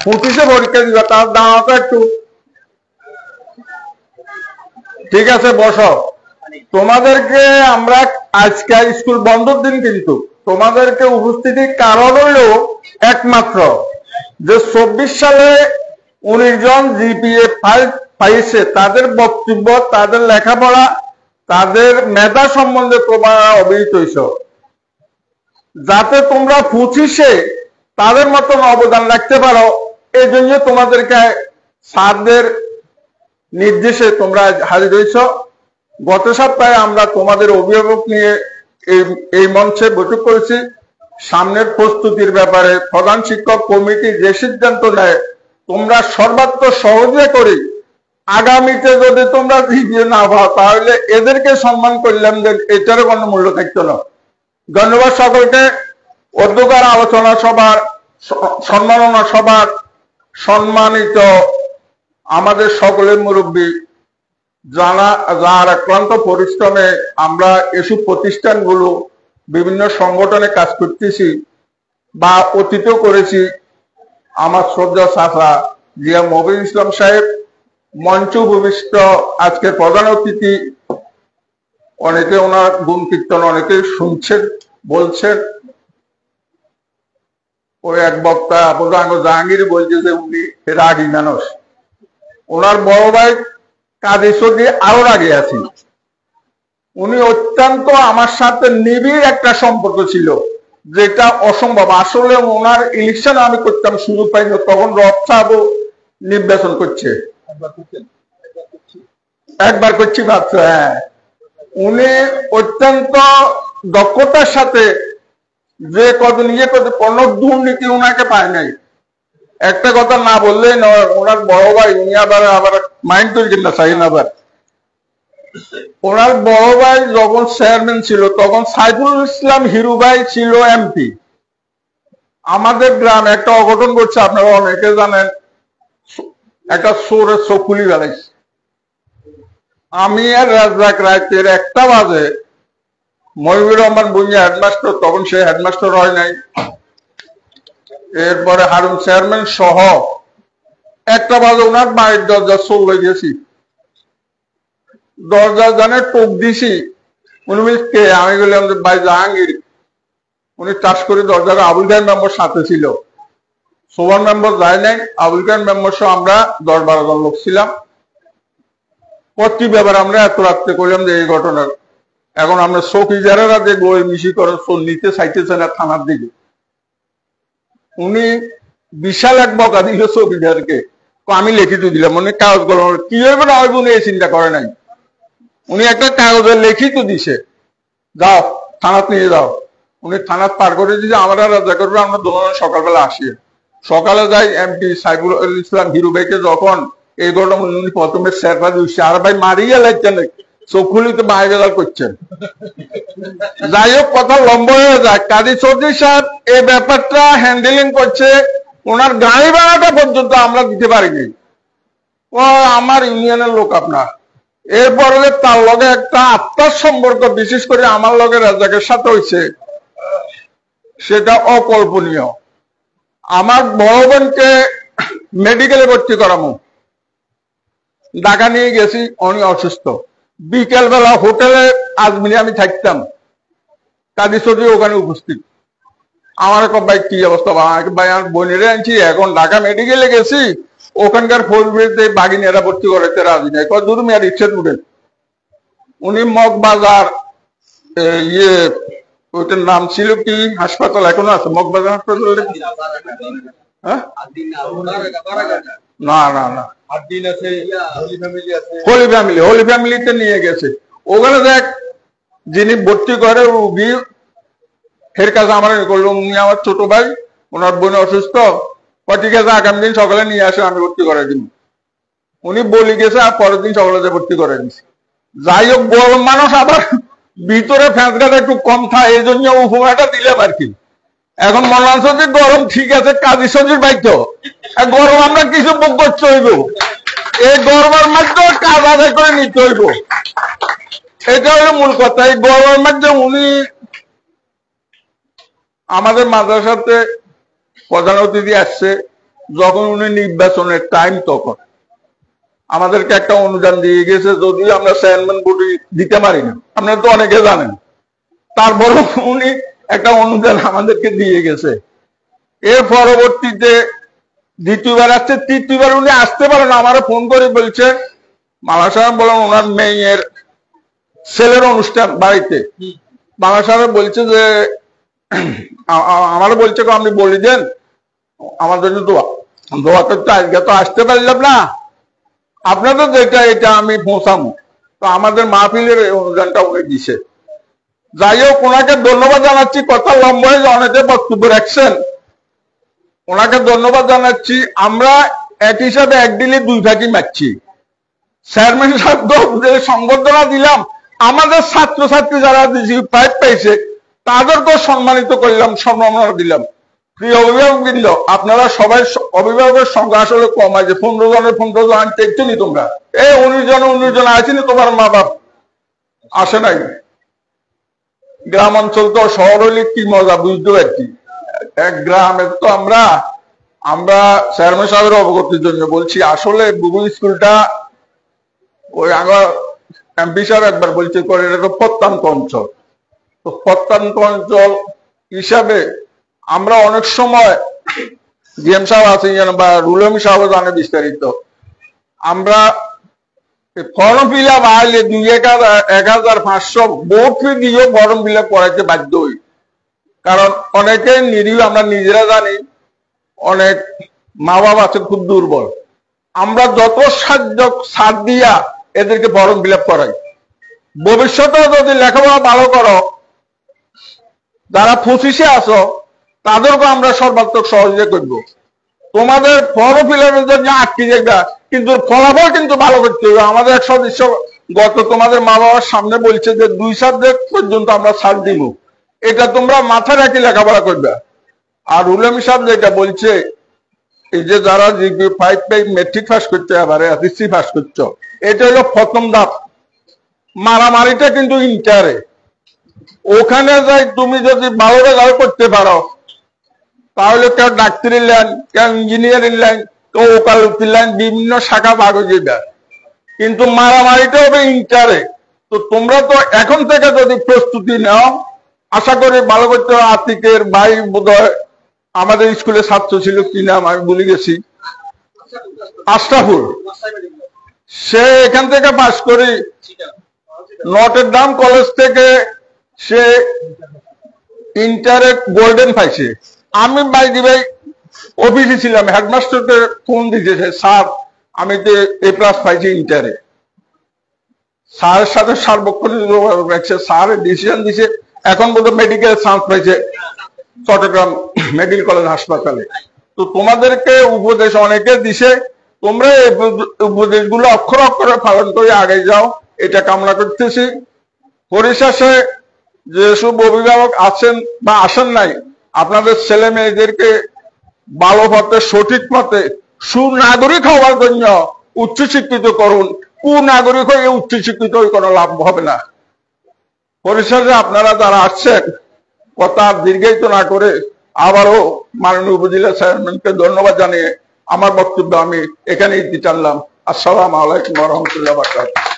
25-এ পরীক্ষা দিবা, তার দাঁড়াও একটু। ঠিক আছে, বসো। তোমাদেরকে আমরা আজকে স্কুল বন্ধর দিন, কিন্তু তোমাদেরকে উপস্থিতির কারণ হলো একমাত্র যে 24 সালে 19 জন জিপিএ পাইছে, তাদের বক্তব্য, তাদের লেখাপড়া, তাদের মেধা সম্বন্ধে তোমরা অবহিত হইছ, যাতে তোমরা 25-এ তাদের মতন অবদান রাখতে পারো। এই জন্য তোমাদেরকে স্যারদের নির্দেশে তোমরা হাজির হয়েছ। গত সপ্তাহে আমরা তোমাদের অভিভাবক নিয়ে এই মঞ্চে বৈঠক করেছি। সামনের প্রস্তুতির ব্যাপারে প্রধান শিক্ষক কমিটি যে সিদ্ধান্ত নেয়, তোমরা সর্বাত্মক সহযোগিতা করে আগামীতে যদি তোমরা জিপিএ না পাও, তাহলে এদেরকে সম্মান করলাম, যে এটারও কোনো মূল্য থাকতো না। ধন্যবাদ সকলকে। অধ্যকার আলোচনা সভার সম্মাননা সভার সম্মানিত আমাদের সকলের মুরব্বী, যার আক্রান্ত পরিশ্রমে আমরা এসব প্রতিষ্ঠানগুলো বিভিন্ন সংগঠনে কাজ করতেছি বা অতীতও করেছি, আমার শ্রদ্ধা চাচা জিয়া মবিন ইসলাম সাহেব, মঞ্চ ভূমিষ্ঠ আজকের প্রধান অতিথি, অনেকে ওনার গুণ কীর্তন অনেকে শুনছেন, বলছেন। ওই এক বক্তা আবুদাঙ্গ জাহাঙ্গীর বলছে যে উনি রাগী মানুষ। ওনার বড় ভাই কাজী সদি আরো আগে আছি, উনি অত্যন্ত আমার সাথে নিবিড় একটা সম্পর্ক ছিল, যেটা অসম্ভব। আসলে ওনার ইলেকশন আমি করতাম, সুযোগ পাইনি, তখন রব সাহেব নির্বাচন করছে, একবার করছি ভাবছো। হ্যাঁ, উনি অত্যন্ত দক্ষতার সাথে যে কদিন করতে কোনো দুর্নীতি ওনাকে পায় নাই। একটা কথা না বললেই নয়, ওনার বড় ভাই, উনি আবার মাইন্ড তৈরি না চাইন। আবার ওনার বড় ভাই যখন চেয়ারম্যান ছিল, তখন সাইফুল ইসলাম হিরু ভাই ছিল এমপি। আমাদের গ্রামে একটা অঘটন করছে, আপনারা অনেকে জানেন, একটা চোরের চোখ খুলি বেলাইছে। আমি আর রাজ্জাক রাতের 1টা বাজে, মহিবুর রহমান বুনিয়া হেডমাস্টার, তখন সে হেডমাস্টার হয় নাই, এরপরে হারুন চেয়ারম্যান সহ 1টা বাজে ওনার বাড়ির দরজা চলে গেছি। দরজা জানে টোক দিছি, উনি কে? আমি বললাম যে ভাই জাহাঙ্গীর। উনি চাষ করে দরজাটা, আবুল খান মেম্বার সাথে ছিল, সোভান মেম্বার যায় নাই, আবুল খান মেম্বার সহ আমরা 10-12 জন লোক ছিলাম। কি ব্যাপার, আমরা এত রাত্রে করলাম যে এই ঘটনার। এখন আমরা চৌকিদারেরা যে বই মিশি করে নিতে চাইতেছে না থানার দিকে। উনি বিশাল এক বকা দিল চৌকিদারকে, আমি লিখিত দিলাম, উনি কাগজ কলম কি হইবে না হইব উনি এই চিন্তা করে নাই। উনি একটা কাগজে লিখিত দিছে, যাও থানাত নিয়ে যাও। উনি থানাত পার করে দিয়েছে, আমরা রাজা করবে, আমরা দুজন সকালবেলা আসি। সকালে যাই, এমপি সাইফুল ইসলাম হিরু ভাইকে যখন এই ঘটনা উনি প্রথমে শেরপা দিচ্ছে, আর ভাই মারিয়ে লাগছেন, চোখ খুলিতে বাইরে করছেন। যাই হোক, কথা লম্বা হয়ে যায়। কাজী চৌধুরী সাহেব এই ব্যাপারটা হ্যান্ডেলিং করছে, ওনার গাড়ি ভাড়াটা পর্যন্ত আমরা দিতে পারিনি। ও আমার ইউনিয়নের লোক আপনার। এরপরে তার লগে একটা আত্মার সম্পর্ক, বিশেষ করে আমার লগে রাজাকের সাথে হয়েছে, সেটা অকল্পনীয়। আমার বড় বোনকে মেডিকেলে ভর্তি করামো, ঢাকা নিয়ে গেছি, উনি অসুস্থ। বিকেল বেলা হোটেলে আজমিরে আমি থাকতাম, কাজী চৌধুরী ওখানে উপস্থিত। আমার ভাই কি অবস্থা, ভাই আমার বোনেরে আনছি, এখন ঢাকা মেডিকেলে গেছি, ওখানকার ফৌজবিতে বাগিনীরা ভর্তি করাইতে রাজি নাই, কত দূর মেয়ার রিক্সা উঠেন। উনি মগবাজার ওইটার নাম ছিল কি হাসপাতাল, এখনো আছে মগবাজার হাসপাতাল? হ্যাঁ, না না না, হোলি ফ্যামিলিতে নিয়ে গেছে। ওখানে দেখ, যিনি ভর্তি করে রুগী, এর কাছে আমার করলো, উনি আমার ছোট ভাই, ওনার বোন অসুস্থ, ঠিক আছে আগামী দিন সকালে নিয়ে আসে, আমি ভর্তি করে দিব। উনি বলি গেছে, আর পরের দিন সকালে ভর্তি করে দিচ্ছে। যাই হোক, গরম মানুষ, আবার ভিতরে ফ্যাঁসগাটা একটু কম থাকে, এই জন্য উপমাটা দিলাম আর কি। এখন মনে হচ্ছে যে গরম ঠিক আছে, কাজী সবজির বাইক তো গরম আমরা কিছু বুক করতে হইব, এই গরমের মধ্যে কাজ আদায় করে নিতে হইব, এটা হলো মূল কথা। এই গরমের মধ্যে উনি আমাদের মাদ্রাসাতে প্রধান অতিথি আসছে, যখন উনি নির্বাচনের টাইম তখন আমাদেরকে একটা অনুদান দিয়ে গেছে, যদিও আমরা চেয়ারম্যান বডি দিতে পারি না, আপনারা তো অনেকে জানেন, তারপর উনি একটা অনুদান আমাদেরকে দিয়ে গেছে। এর পরবর্তীতে দ্বিতীয়বার আসছে, তৃতীয়বার উনি আসতে পারেন, আমারও ফোন করে বলছে মালা সাহেব বলেন ওনার মেয়ের ছেলের অনুষ্ঠান বাড়িতে, মালা সাহেব বলছে যে আমারও বলছে আপনি বলে দেন আমার জন্য দোয়া দোয়া করতে, আজকে তো আসতে পারলাম না, আপনাদের যেটা এটা আমি পৌঁছাবো। তো আমাদের মাহফিলের অনুদানটা উনি দিছে। যাই হোক, ওনাকে ধন্যবাদ জানাচ্ছি, কথা লম্বা হয়ে অনেকে বক্তব্য রাখছেন, ওনাকে ধন্যবাদ জানাচ্ছি। আমরা এক হিসাবে এক দিলে দুই ফাঁকি মারছি। চেয়ারম্যান সাহেব যে সংবর্ধনা দিলাম, আমাদের ছাত্রছাত্রী যারা প্রাইজ পাইছে তাদেরকেও সম্মানিত করলাম, সম্মাননা দিলাম। প্রিয় অভিভাবকবৃন্দ, আপনারা সবাই অভিভাবকের সংখ্যা আসলে কম আছে, 15 জনের 15 জন দেখছো নি তোমরা, এই 19 জন আসেনি, তোমার মা বাপ আসে নাই। গ্রাম অঞ্চল তো, শহর হলে কি মজা বুঝতে পারছি। এক গ্রামে তো আমরা চেয়ারম্যান সাহেবের অবগতির জন্য বলছি, আসলে বুবু স্কুলটা ওই আমার এমপি সাহেব একবার বলছে করে এটা তো প্রত্যন্ত অঞ্চল। তো প্রত্যন্ত অঞ্চল হিসাবে আমরা অনেক সময় ডিএম সাহেব আছেন বা রুলম সাহেব জানে বিস্তারিত, আমরা ফর্ম ফিল আপ আইলে 1,500 বোর্ড ফি দিয়েও ফর্ম ফিল আপ করাইতে বাধ্য হই। কারণ অনেকে নিরীহ, আমরা নিজেরা জানি, অনেক মা বাবা আছে খুব দুর্বল, আমরা যত সাহায্য ছাড় দিয়া এদেরকে ফর্ম ফিল আপ করাই। ভবিষ্যতেও যদি লেখাপড়া ভালো করো, যারা 25-এ আছো তাদেরকে আমরা সর্বাত্মক সহযোগিতা করব। তোমাদের ফর্ম ফিল আপের জন্য আটকে যাবে, কিন্তু ফলাফল কিন্তু ভালো করতে হবে। আমাদের এক সদস্য গত তোমাদের মা বাবার সামনে বলছে যে 2 সাবজেক্ট পর্যন্ত আমরা ছাড় দিব, এটা তোমরা মাথায় রাখি লেখাপড়া করবে। আর রুলেম সাহেব যেটা বলছে, এই যে যারা জিপি 5 পাই মেট্রিক পাস করতে পারে, এসএসসি পাস করছো, এটা হলো প্রথম ধাপ। মারামারিটা কিন্তু ইন্টারে, ওখানে যাই তুমি যদি ভালো রেজাল্ট করতে পারো তাহলে কেউ ডাক্তারি লাইন, কেউ ইঞ্জিনিয়ারিং লাইন, কেউ ওকালতি লাইন, বিভিন্ন শাখা ভাগ হয়ে যাবে, কিন্তু মারামারিটা হবে ইন্টারে। তো তোমরা তো এখন থেকে যদি প্রস্তুতি নাও, আশা করি ভালো করতে। আতিকের ভাই বোধহয় আমাদের স্কুলে ছাত্র ছিল, কি নাম আমি ভুলে গেছি, আশরাফুল, সে এখান থেকে পাস করি নটর ডাম কলেজ থেকে সে ইন্টারে গোল্ডেন পাইছে। আমি বাইদি ভাই অফিসে ছিলাম, হেডমাস্টারকে ফোন দিতেছে, স্যার আমি তো A+ পাইছি ইন্টারে। স্যারের সাথে সার্বক্ষণ রাখছে, স্যার ডিসিশন দিছে, এখন বোধহয় মেডিকেল চান্স পাইছে চট্টগ্রাম মেডিকেল কলেজ হাসপাতালে। তো তোমাদেরকে উপদেশ অনেকে দিছে, তোমরা এই উপদেশগুলো অক্ষর অক্ষরে পালন করে আগে যাও, এটা কামনা করতেছি। পরিশেষে যেসব অভিভাবক আছেন বা আসেন নাই, আপনাদের ছেলে মেয়েদেরকে ভালো পথে, সঠিক পথে, সুনাগরিক হওয়ার জন্য উচ্চশিক্ষিত করুন। কুনাগরিক হয়ে উচ্চশিক্ষিত হয়ে কোনো লাভ হবে না। পরিশেষে আপনারা যারা আসছেন, কথা দীর্ঘায়িত না করে আবারও মাননীয় উপজেলা চেয়ারম্যানকে ধন্যবাদ জানিয়ে আমার বক্তব্য আমি এখানেই দিতে চাইলাম। আসসালামু আলাইকুম ওয়া রাহমাতুল্লাহি ওয়া বারাকাতুহু।